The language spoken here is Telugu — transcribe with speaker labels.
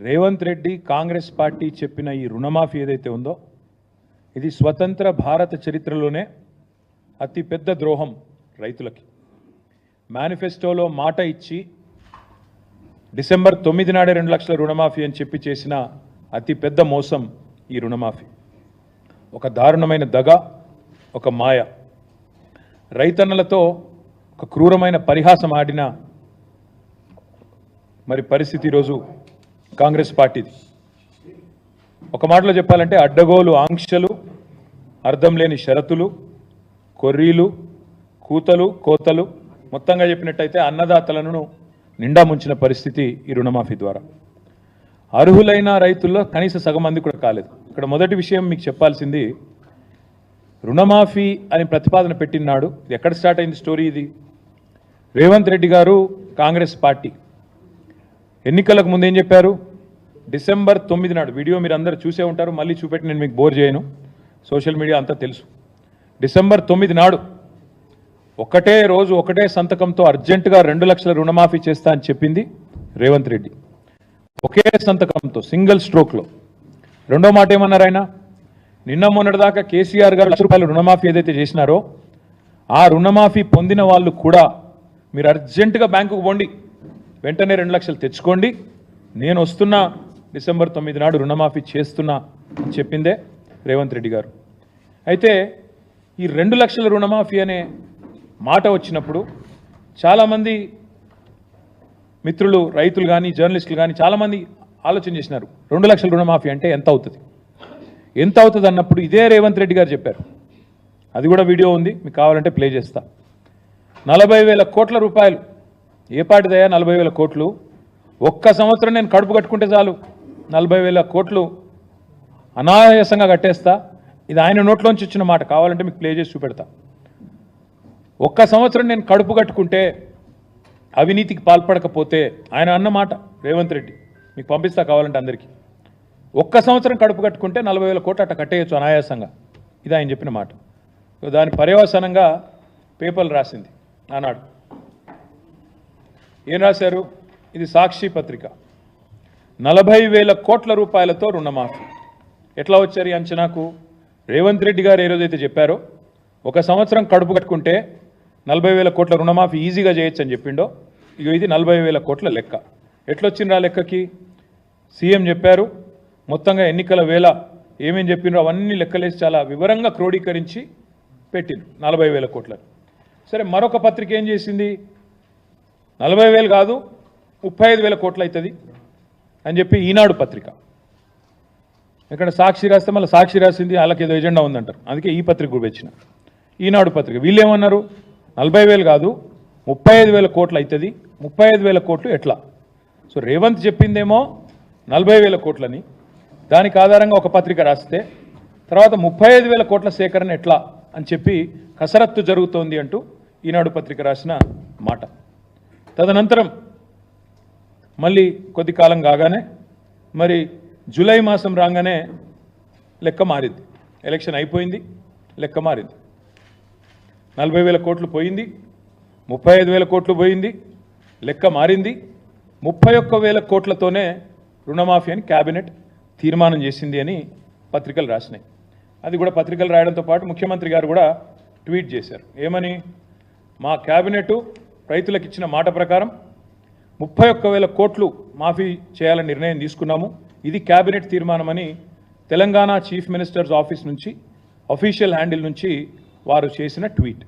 Speaker 1: రేవంత్ రెడ్డి కాంగ్రెస్ పార్టీ చెప్పిన ఈ రుణమాఫీ ఏదైతే ఉందో ఇది స్వతంత్ర భారత చరిత్రలోనే అతి పెద్ద ద్రోహం రైతులకి. మేనిఫెస్టోలో మాట ఇచ్చి డిసెంబర్ 9 నాడే 2 లక్షల రుణమాఫీ అని చెప్పి చేసిన అతి పెద్ద మోసం ఈ రుణమాఫీ. ఒక దారుణమైన దగ, ఒక మాయ. రైతన్నలతో ఒక క్రూరమైన పరిహాసం ఆడిన మరి పరిస్థితి ఈరోజు కాంగ్రెస్ పార్టీది. ఒక మాటలో చెప్పాలంటే అడ్డగోలు ఆంక్షలు, అర్థం లేని షరతులు, కొర్రీలు, కూతలు, కోతలు, మొత్తంగా చెప్పినట్టయితే అన్నదాతలను నిండా ముంచిన పరిస్థితి ఈ రుణమాఫీ ద్వారా. అర్హులైన రైతుల్లో కనీస సగం మంది కూడా కాలేదు. ఇక్కడ మొదటి విషయం మీకు చెప్పాల్సింది, రుణమాఫీ అని ప్రతిపాదన పెట్టినాడు ఇది ఎక్కడ స్టార్ట్ అయింది స్టోరీ? ఇది రేవంత్ రెడ్డి గారు కాంగ్రెస్ పార్టీ ఎన్నికలకు ముందు ఏం చెప్పారు? డిసెంబర్ 9 నాడు, వీడియో మీరు అందరూ చూసే ఉంటారు, మళ్ళీ చూపెట్టి నేను మీకు బోర్ చేయను, సోషల్ మీడియా అంతా తెలుసు. డిసెంబర్ 9 నాడు ఒకటే రోజు ఒకటే సంతకంతో అర్జెంటుగా 2 లక్షల రుణమాఫీ చేస్తా అని చెప్పింది రేవంత్ రెడ్డి. ఒకే సంతకంతో, సింగిల్ స్ట్రోక్లో. రెండో మాట ఏమన్నారు ఆయన? నిన్న మొన్నటిదాకా కేసీఆర్ గారు ₹1,00,000 రుణమాఫీ ఏదైతే చేసినారో ఆ రుణమాఫీ పొందిన వాళ్ళు కూడా మీరు అర్జెంటుగా బ్యాంకుకు పోండి, వెంటనే 2 లక్షలు తెచ్చుకోండి, నేను వస్తున్నా, డిసెంబర్ 9 నాడు రుణమాఫీ చేస్తున్నా అని చెప్పిందే రేవంత్ రెడ్డి గారు. అయితే ఈ 2 లక్షల రుణమాఫీ అనే మాట వచ్చినప్పుడు చాలామంది మిత్రులు, రైతులు కానీ, జర్నలిస్టులు కానీ చాలామంది ఆలోచన చేసినారు, 2 లక్షల రుణమాఫీ అంటే ఎంత అవుతుంది, ఎంత అవుతుంది అన్నప్పుడు ఇదే రేవంత్ రెడ్డి గారు చెప్పారు. అది కూడా వీడియో ఉంది, మీకు కావాలంటే ప్లే చేస్తా. 40,000 కోట్ల రూపాయలు. ఏ పాటిదయ్యా 40,000 కోట్లు? ఒక్క సంవత్సరం నేను కడుపు కట్టుకుంటే చాలు 40,000 కోట్లు అనాయాసంగా కట్టేస్తా. ఇది ఆయన నోట్లోంచి ఇచ్చిన మాట, కావాలంటే మీకు ప్లే చేసి చూపెడతా. ఒక్క సంవత్సరం నేను కడుపు కట్టుకుంటే, అవినీతికి పాల్పడకపోతే, ఆయన అన్న మాట రేవంత్ రెడ్డి, మీకు పంపిస్తా కావాలంటే అందరికీ. ఒక్క సంవత్సరం కడుపు కట్టుకుంటే 40,000 కోట్లు అట్ట కట్టేయచ్చు అనాయాసంగా. ఇది ఆయన చెప్పిన మాట. దాని పర్యవసానంగా పేపర్లు రాసింది ఆనాడు. ఏం రాశారు? ఇది సాక్షి పత్రిక. 40,000 కోట్ల రూపాయలతో రుణమాఫీ. ఎట్లా వచ్చారు ఈ అంచనాకు? రేవంత్ రెడ్డి గారు ఏ రోజైతే చెప్పారో ఒక సంవత్సరం కడుపు కట్టుకుంటే 40,000 కోట్ల రుణమాఫీ ఈజీగా చేయొచ్చు అని చెప్పిండో, ఇక ఇది 40,000 కోట్ల లెక్క. ఎట్లొచ్చిండ్రా లెక్కకి? సీఎం చెప్పారు, మొత్తంగా ఎన్నికల వేళ ఏమేం చెప్పిండ్రో అవన్నీ లెక్కలేసి చాలా వివరంగా క్రోడీకరించి పెట్టిండ్రు 40,000 కోట్లని. సరే, మరొక పత్రిక ఏం చేసింది? 40,000 కాదు 35,000 కోట్లు అవుతుంది అని చెప్పి ఈనాడు పత్రిక. ఇక్కడ సాక్షి రాస్తే మళ్ళీ సాక్షి రాసింది వాళ్ళకి ఏదో ఎజెండా ఉందంటారు, అందుకే ఈ పత్రిక కూడా వచ్చిన. ఈనాడు పత్రిక వీళ్ళు ఏమన్నారు? 40,000 కాదు 35,000 కోట్లు అవుతుంది. 35,000 కోట్లు ఎట్లా? సో రేవంత్ చెప్పిందేమో 40,000 కోట్లని, దానికి ఆధారంగా ఒక పత్రిక రాస్తే తర్వాత 35,000 కోట్ల సేకరణ ఎట్లా అని చెప్పి కసరత్తు జరుగుతోంది అంటూ ఈనాడు పత్రిక రాసిన మాట. తదనంతరం మళ్ళీ కొద్ది కాలం కాగానే మరి జూలై మాసం రాగానే లెక్క మారింది. ఎలక్షన్ అయిపోయింది, లెక్క మారింది. 40,000 కోట్లు పోయింది, 35,000 కోట్లు పోయింది, లెక్క మారింది. 31,000 కోట్లతోనే రుణమాఫీ అని క్యాబినెట్ తీర్మానం చేసింది అని పత్రికలు రాసినాయి. అది కూడా పత్రికలు రాయడంతో పాటు ముఖ్యమంత్రి గారు కూడా ట్వీట్ చేశారు. ఏమని? మా క్యాబినెట్ రైతులకు ఇచ్చిన మాట ప్రకారం 31,000 కోట్లు మాఫీ చేయాలని నిర్ణయం తీసుకున్నాము, ఇది క్యాబినెట్ తీర్మానం అని తెలంగాణ చీఫ్ మినిస్టర్స్ ఆఫీస్ నుంచి, అఫీషియల్ హ్యాండిల్ నుంచి వారు చేసిన ట్వీట్.